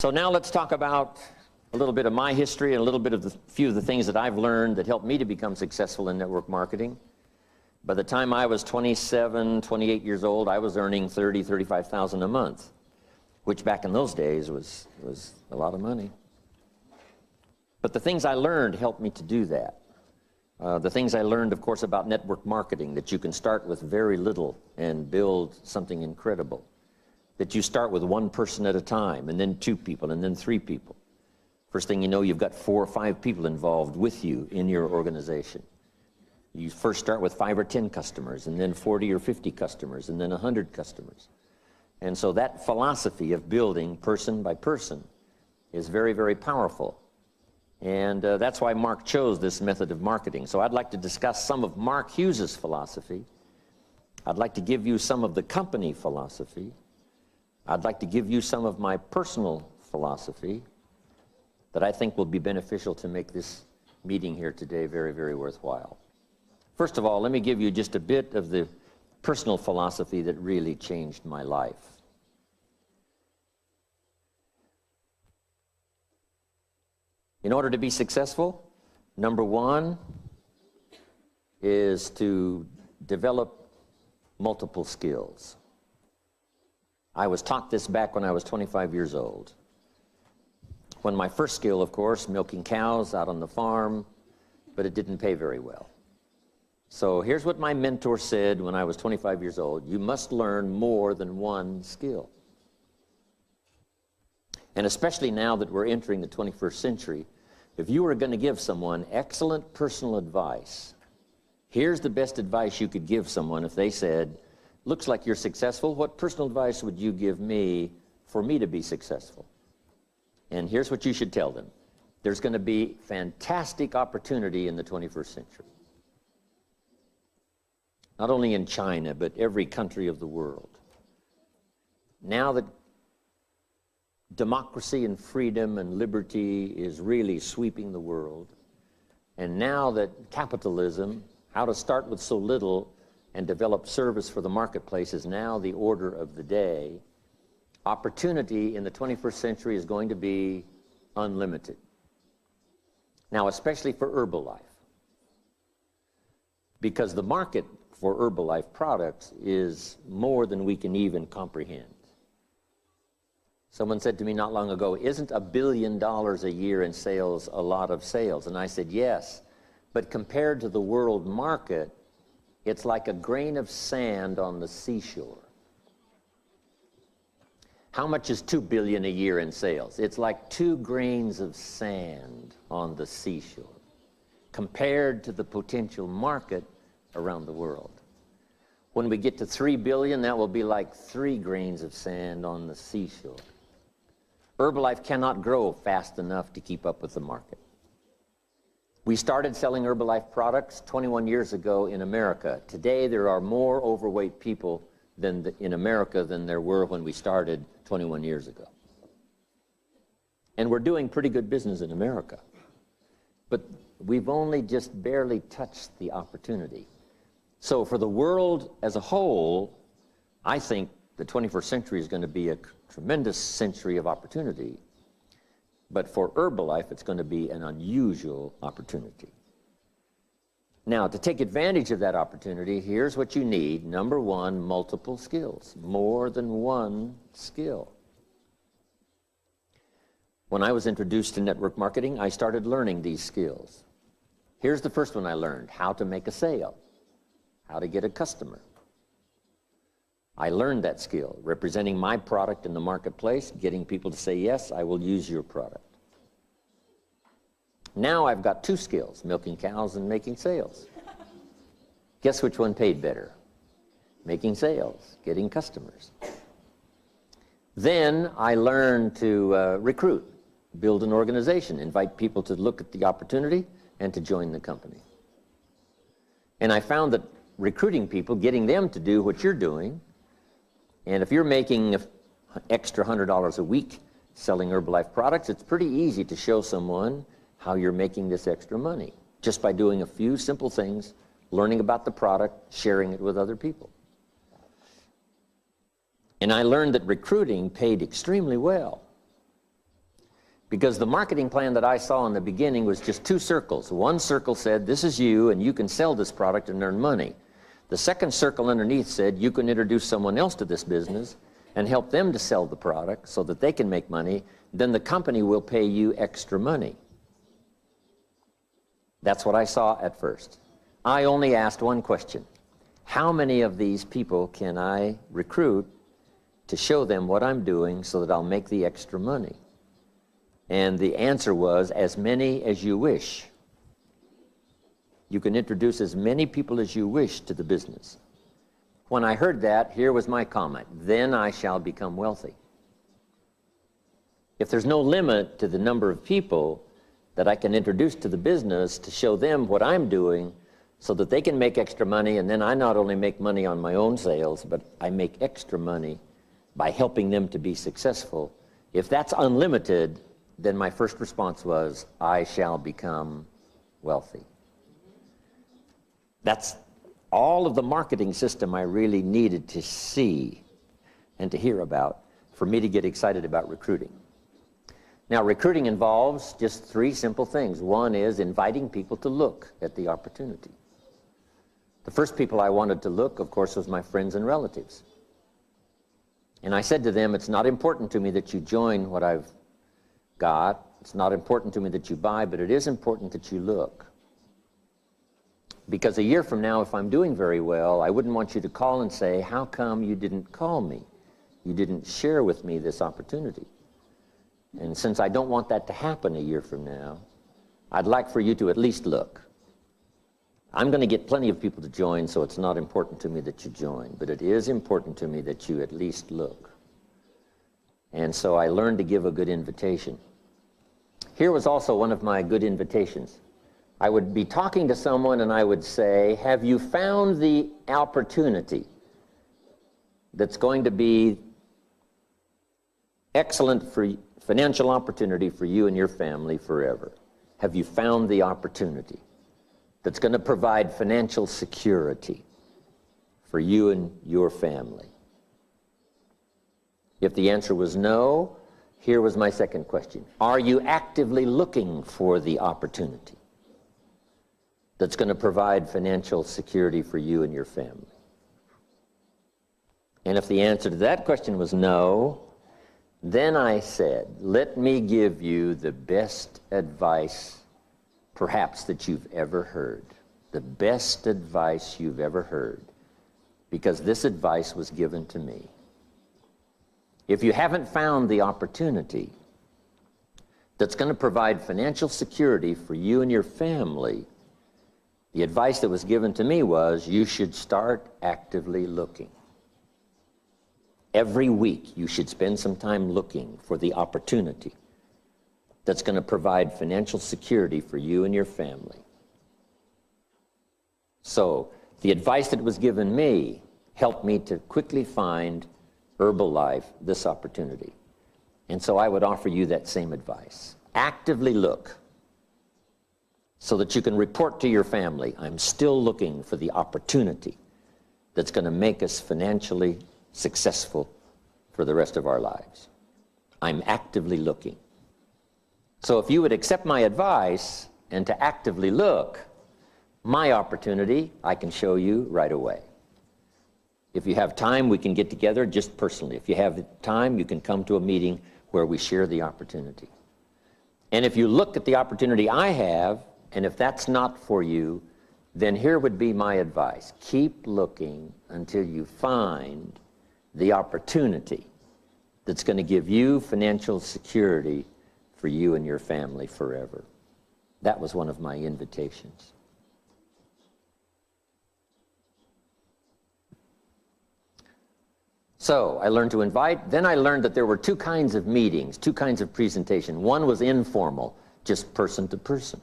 So now let's talk about a little bit of my history and a little bit of few of the things that I've learned that helped me to become successful in network marketing. By the time I was 27, 28 years old, I was earning $30,000, $35,000 a month, which back in those days was a lot of money. But the things I learned helped me to do that. The things I learned, of course, about network marketing, that you can start with very little and build something incredible. That you start with one person at a time, and then 2 people, and then 3 people. First thing you know, you've got 4 or 5 people involved with you in your organization. You first start with 5 or 10 customers, and then 40 or 50 customers, and then 100 customers. And so that philosophy of building person by person is very, very powerful. And that's why Mark chose this method of marketing. So I'd like to discuss some of Mark Hughes's philosophy. I'd like to give you some of the company philosophy. I'd like to give you some of my personal philosophy that I think will be beneficial to make this meeting here today very, very worthwhile. First of all, let me give you just a bit of the personal philosophy that really changed my life. In order to be successful, number 1 is to develop multiple skills. I was taught this back when I was 25 years old. When my first skill, of course, milking cows out on the farm, but it didn't pay very well. So here's what my mentor said when I was 25 years old: you must learn more than one skill. And especially now that we're entering the 21st century, if you were going to give someone excellent personal advice, here's the best advice you could give someone if they said, looks like you're successful, what personal advice would you give me for me to be successful? And here's what you should tell them: there's going to be fantastic opportunity in the 21st century. Not only in China, but every country of the world. Now that democracy and freedom and liberty is really sweeping the world, and now that capitalism, how to start with so little and develop service for the marketplace, is now the order of the day, opportunity in the 21st century is going to be unlimited. Now, especially for Herbalife, because the market for Herbalife products is more than we can even comprehend. Someone said to me not long ago, isn't $1 billion a year in sales a lot of sales? And I said, yes, but compared to the world market, it's like a grain of sand on the seashore. How much is $2 billion a year in sales? It's like 2 grains of sand on the seashore compared to the potential market around the world. When we get to 3 billion, that will be like 3 grains of sand on the seashore. Herbalife cannot grow fast enough to keep up with the market. We started selling Herbalife products 21 years ago in America. Today, there are more overweight people in America than there were when we started 21 years ago. And we're doing pretty good business in America. But we've only just barely touched the opportunity. So for the world as a whole, I think the 21st century is going to be a tremendous century of opportunity. But for Herbalife, it's going to be an unusual opportunity. Now, to take advantage of that opportunity, here's what you need. Number 1, multiple skills. More than one skill. When I was introduced to network marketing, I started learning these skills. Here's the first one I learned: how to make a sale, how to get a customer. I learned that skill, representing my product in the marketplace, getting people to say, yes, I will use your product. Now I've got 2 skills, milking cows and making sales. Guess which one paid better? Making sales, getting customers. Then I learned to recruit, build an organization, invite people to look at the opportunity and to join the company. And I found that recruiting people, getting them to do what you're doing, and if you're making an extra $100 a week selling Herbalife products, it's pretty easy to show someone how you're making this extra money, just by doing a few simple things, learning about the product, sharing it with other people. And I learned that recruiting paid extremely well. Because the marketing plan that I saw in the beginning was just two circles. One circle said, this is you, and you can sell this product and earn money. The second circle underneath said, you can introduce someone else to this business and help them to sell the product so that they can make money. Then the company will pay you extra money. That's what I saw at first. I only asked one question. How many of these people can I recruit to show them what I'm doing so that I'll make the extra money? And the answer was, as many as you wish. You can introduce as many people as you wish to the business. When I heard that, here was my comment: then I shall become wealthy. If there's no limit to the number of people that I can introduce to the business to show them what I'm doing so that they can make extra money, and then I not only make money on my own sales, but I make extra money by helping them to be successful. If that's unlimited, then my first response was, I shall become wealthy. That's all of the marketing system I really needed to see and to hear about for me to get excited about recruiting. Now, recruiting involves just three simple things. One is inviting people to look at the opportunity. The first people I wanted to look, of course, was my friends and relatives. And I said to them, it's not important to me that you join what I've got. It's not important to me that you buy, but it is important that you look. Because a year from now, if I'm doing very well, I wouldn't want you to call and say, how come you didn't call me? You didn't share with me this opportunity. And since I don't want that to happen a year from now, I'd like for you to at least look. I'm going to get plenty of people to join, so it's not important to me that you join, but it is important to me that you at least look. And so I learned to give a good invitation. Here was also one of my good invitations. I would be talking to someone and I would say, have you found the opportunity that's going to be excellent for financial opportunity for you and your family forever? Have you found the opportunity that's going to provide financial security for you and your family? If the answer was no, here was my second question. Are you actively looking for the opportunity that's going to provide financial security for you and your family? And if the answer to that question was no, then I said, let me give you the best advice perhaps that you've ever heard. The best advice you've ever heard, because this advice was given to me. If you haven't found the opportunity that's going to provide financial security for you and your family, the advice that was given to me was, you should start actively looking. Every week, you should spend some time looking for the opportunity that's going to provide financial security for you and your family. So, the advice that was given me helped me to quickly find Herbalife this opportunity. And so I would offer you that same advice. Actively look so that you can report to your family, I'm still looking for the opportunity that's going to make us financially successful for the rest of our lives. I'm actively looking. So if you would accept my advice and to actively look, my opportunity I can show you right away. If you have time, we can get together just personally. If you have time, you can come to a meeting where we share the opportunity. And if you look at the opportunity I have, and if that's not for you, then here would be my advice. Keep looking until you find the opportunity that's going to give you financial security for you and your family forever. That was one of my invitations. So I learned to invite. Then I learned that there were two kinds of meetings, two kinds of presentation. One was informal, just person to person.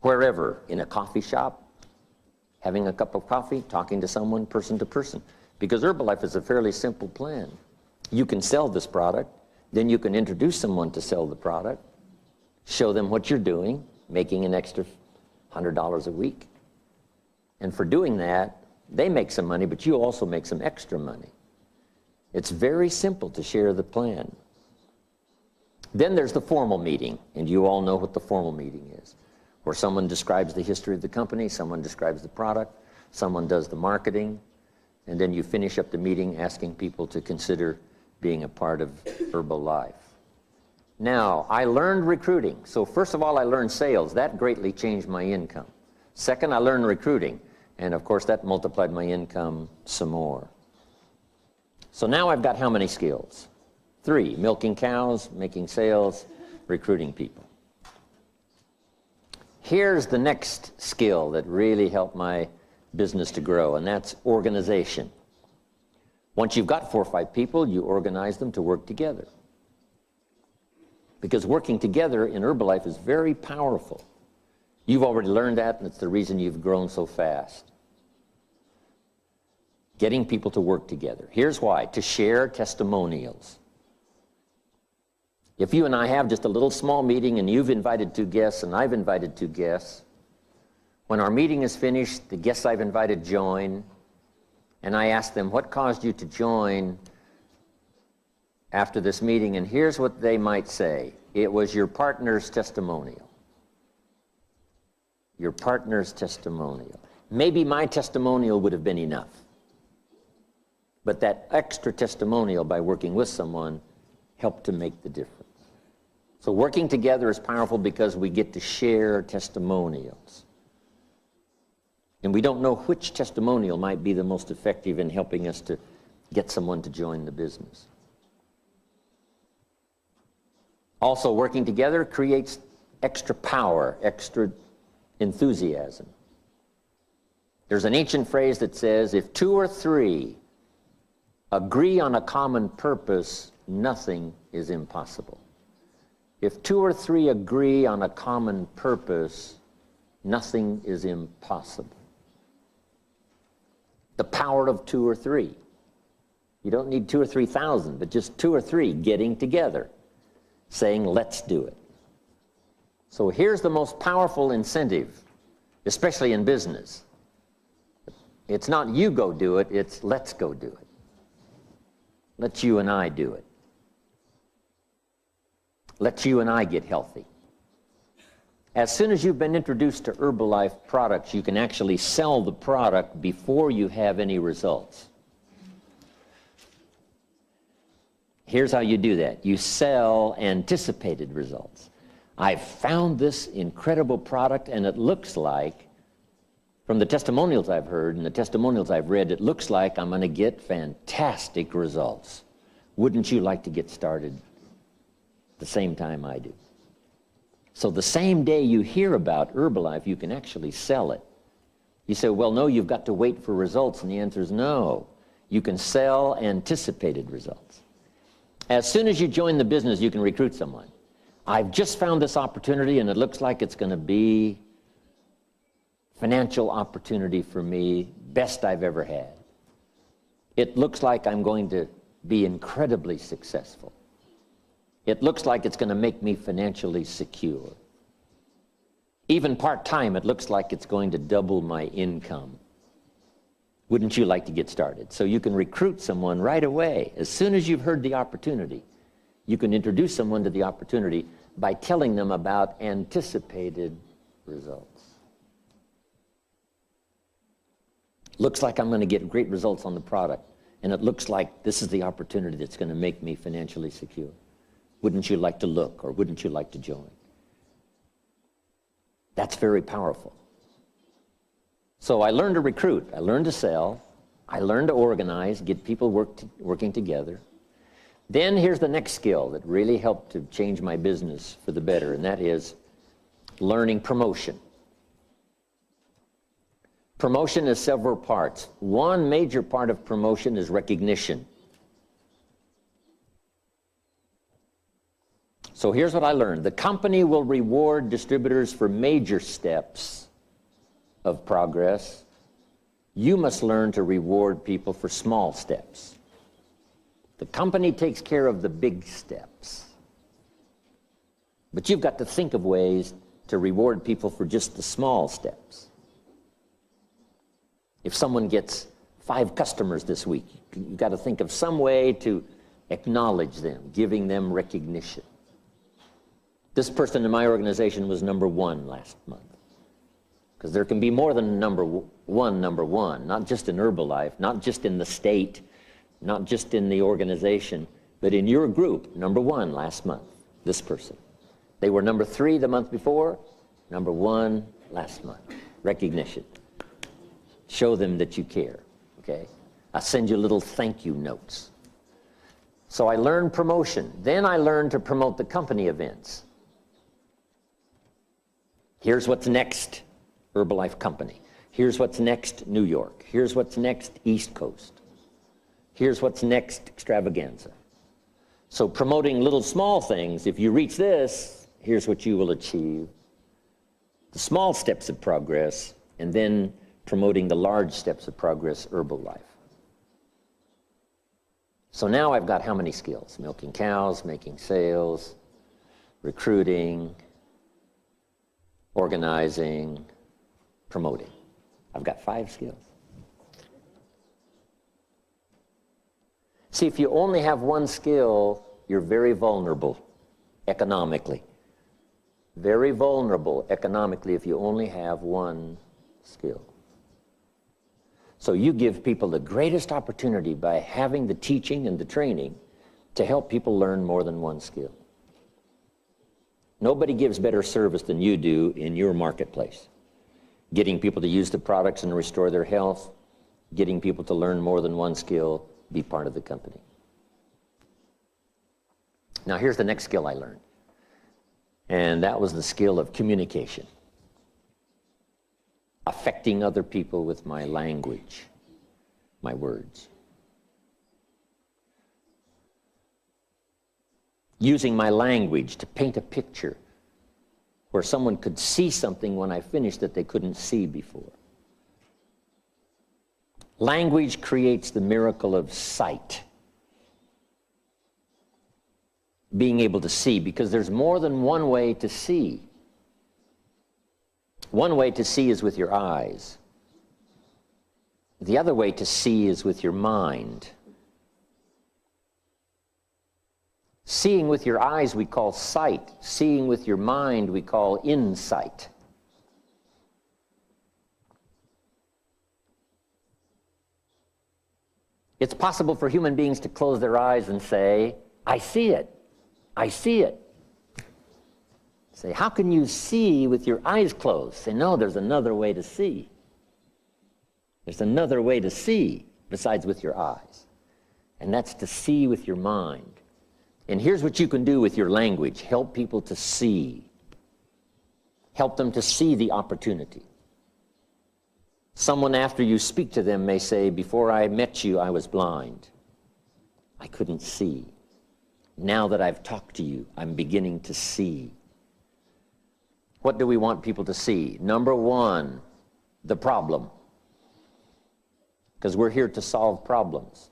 Wherever, in a coffee shop, having a cup of coffee, talking to someone person to person. Because Herbalife is a fairly simple plan. You can sell this product, then you can introduce someone to sell the product, show them what you're doing, making an extra $100 a week. And for doing that, they make some money, but you also make some extra money. It's very simple to share the plan. Then there's the formal meeting, and you all know what the formal meeting is, where someone describes the history of the company, someone describes the product, someone does the marketing, and then you finish up the meeting asking people to consider being a part of Herbalife. Now, I learned recruiting. So first of all, I learned sales. That greatly changed my income. Second, I learned recruiting. And of course, that multiplied my income some more. So now I've got how many skills? 3, milking cows, making sales, recruiting people. Here's the next skill that really helped my business to grow, and that's organization. Once you've got 4 or 5 people, you organize them to work together. Because working together in Herbalife is very powerful. You've already learned that, and it's the reason you've grown so fast. Getting people to work together. Here's why: to share testimonials. If you and I have just a little small meeting and you've invited 2 guests and I've invited 2 guests, when our meeting is finished, the guests I've invited join, and I ask them, what caused you to join after this meeting? And here's what they might say: it was your partner's testimonial. Your partner's testimonial. Maybe my testimonial would have been enough, but that extra testimonial by working with someone helped to make the difference. So working together is powerful because we get to share testimonials. And we don't know which testimonial might be the most effective in helping us to get someone to join the business. Also, working together creates extra power, extra enthusiasm. There's an ancient phrase that says, if 2 or 3 agree on a common purpose, nothing is impossible. If 2 or 3 agree on a common purpose, nothing is impossible. The power of 2 or 3. You don't need 2 or 3,000, but just 2 or 3 getting together, saying, let's do it. So here's the most powerful incentive, especially in business. It's not you go do it, it's let's go do it. Let you and I do it. Let you and I get healthy. As soon as you've been introduced to Herbalife products, you can actually sell the product before you have any results. Here's how you do that. You sell anticipated results. I've found this incredible product, and it looks like, from the testimonials I've heard and the testimonials I've read, it looks like I'm going to get fantastic results. Wouldn't you like to get started the same time I do? So the same day you hear about Herbalife, you can actually sell it. You say, well, no, you've got to wait for results. And the answer is no. You can sell anticipated results. As soon as you join the business, you can recruit someone. I've just found this opportunity, and it looks like it's going to be financial opportunity for me, best I've ever had. It looks like I'm going to be incredibly successful. It looks like it's going to make me financially secure. Even part-time, it looks like it's going to double my income. Wouldn't you like to get started? So you can recruit someone right away. As soon as you've heard the opportunity, you can introduce someone to the opportunity by telling them about anticipated results. Looks like I'm going to get great results on the product, and it looks like this is the opportunity that's going to make me financially secure. Wouldn't you like to look, or wouldn't you like to join? That's very powerful. So I learned to recruit, I learned to sell, I learned to organize, get people working together. Then here's the next skill that really helped to change my business for the better, and that is learning promotion. Promotion is several parts. One major part of promotion is recognition. So here's what I learned. The company will reward distributors for major steps of progress. You must learn to reward people for small steps. The company takes care of the big steps. But you've got to think of ways to reward people for just the small steps. If someone gets 5 customers this week, you've got to think of some way to acknowledge them, giving them recognition. This person in my organization was number 1 last month. Because there can be more than number one, not just in Herbalife, not just in the state, not just in the organization, but in your group, number 1 last month, this person. They were number 3 the month before, number 1 last month. Recognition. Show them that you care, okay? I'll send you little thank you notes. So I learned promotion. Then I learned to promote the company events. Here's what's next, Herbalife Company. Here's what's next, New York. Here's what's next, East Coast. Here's what's next, extravaganza. So promoting little small things, if you reach this, here's what you will achieve. The small steps of progress, and then promoting the large steps of progress, Herbalife. So now I've got how many skills? Milking cows, making sales, recruiting, organizing, promoting. I've got 5 skills. See, if you only have 1 skill, you're very vulnerable economically. Very vulnerable economically if you only have 1 skill. So you give people the greatest opportunity by having the teaching and the training to help people learn more than 1 skill. Nobody gives better service than you do in your marketplace. Getting people to use the products and restore their health, getting people to learn more than 1 skill, be part of the company. Now here's the next skill I learned. And that was the skill of communication. Affecting other people with my language, my words. Using my language to paint a picture where someone could see something when I finished that they couldn't see before. Language creates the miracle of sight. Being able to see, because there's more than one way to see. One way to see is with your eyes. The other way to see is with your mind. Seeing with your eyes we call sight. Seeing with your mind we call insight. It's possible for human beings to close their eyes and say, I see it. I see it. Say, how can you see with your eyes closed? Say, no, there's another way to see. There's another way to see besides with your eyes. And that's to see with your mind. And here's what you can do with your language. Help people to see. Help them to see the opportunity. Someone after you speak to them may say, before I met you, I was blind. I couldn't see. Now that I've talked to you, I'm beginning to see. What do we want people to see? Number 1, the problem. Because we're here to solve problems.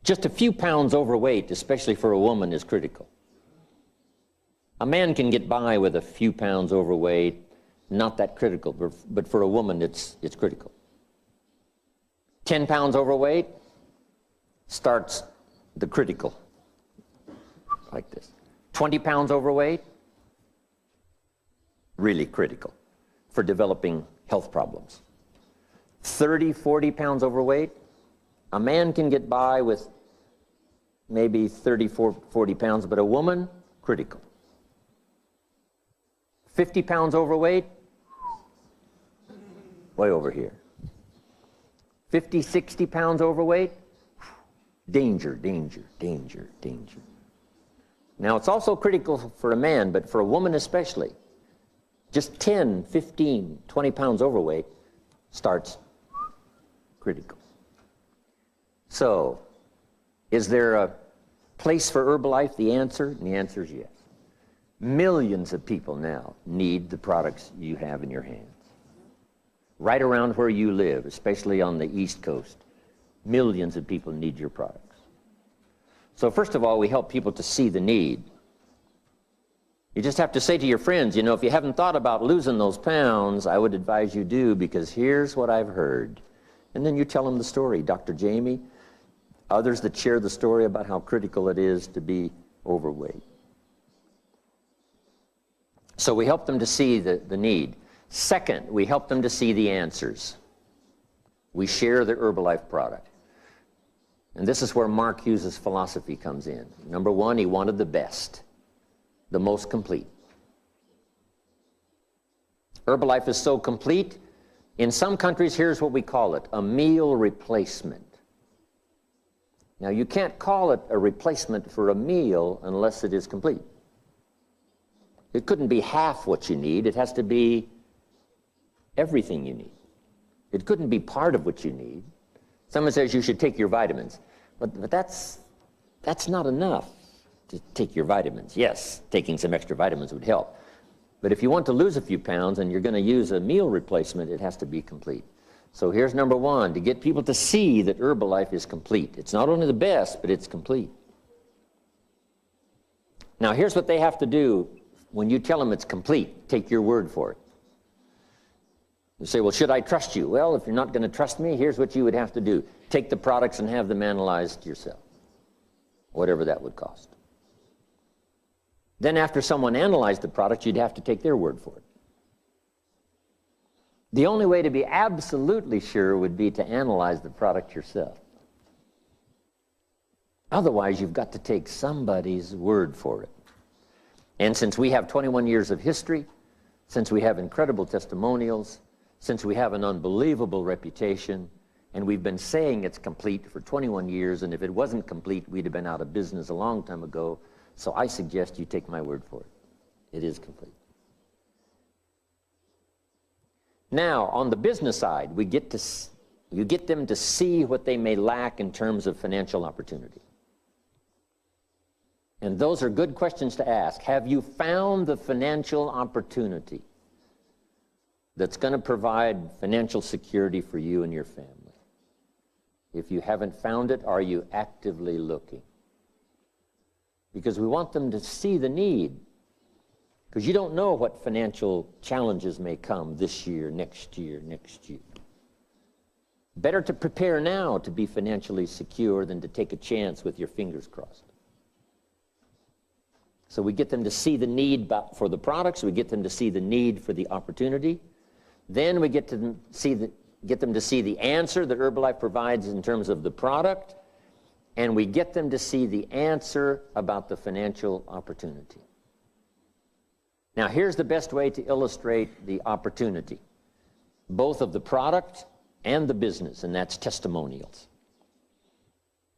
Just a few pounds overweight, especially for a woman, is critical. A man can get by with a few pounds overweight, not that critical, but for a woman it's critical. 10 pounds overweight starts the critical, like this. 20 pounds overweight, really critical for developing health problems. 30, 40 pounds overweight, a man can get by with maybe 30, 40 pounds, but a woman, critical. 50 pounds overweight, way over here. 50, 60 pounds overweight, danger, danger, danger, danger. Now, it's also critical for a man, but for a woman especially, just 10, 15, 20 pounds overweight starts critical. So, is there a place for Herbalife? The answer is yes. Millions of people now need the products you have in your hands. Right around where you live, especially on the East Coast, millions of people need your products. So first of all, we help people to see the need. You just have to say to your friends, you know, if you haven't thought about losing those pounds, I would advise you do, because here's what I've heard. And then you tell them the story. Dr. Jamie, others that share the story about how critical it is to be overweight. So we help them to see the need. Second, we help them to see the answers. We share the Herbalife product. And this is where Mark Hughes' philosophy comes in. Number one, he wanted the best, the most complete. Herbalife is so complete, in some countries, here's what we call it, a meal replacement. Now, you can't call it a replacement for a meal unless it is complete. It couldn't be half what you need. It has to be everything you need. It couldn't be part of what you need. Someone says you should take your vitamins, but that's not enough to take your vitamins. Yes, taking some extra vitamins would help. But if you want to lose a few pounds and you're going to use a meal replacement, it has to be complete. So here's number one, to get people to see that Herbalife is complete. It's not only the best, but it's complete. Now here's what they have to do when you tell them it's complete. Take your word for it. You say, well, should I trust you? Well, if you're not going to trust me, here's what you would have to do. Take the products and have them analyzed yourself, whatever that would cost. Then after someone analyzed the product, you'd have to take their word for it. The only way to be absolutely sure would be to analyze the product yourself. Otherwise, you've got to take somebody's word for it. And since we have 21 years of history, since we have incredible testimonials, since we have an unbelievable reputation, and we've been saying it's complete for 21 years, and if it wasn't complete, we'd have been out of business a long time ago. So I suggest you take my word for it. It is complete. Now, on the business side, you get them to see what they may lack in terms of financial opportunity. And those are good questions to ask. Have you found the financial opportunity that's going to provide financial security for you and your family? If you haven't found it, are you actively looking? Because we want them to see the need. Because you don't know what financial challenges may come this year, next year, next year. Better to prepare now to be financially secure than to take a chance with your fingers crossed. So we get them to see the need for the products, we get them to see the need for the opportunity. Then we get them to see the answer that Herbalife provides in terms of the product, and we get them to see the answer about the financial opportunity. Now here's the best way to illustrate the opportunity, both of the product and the business, and that's testimonials.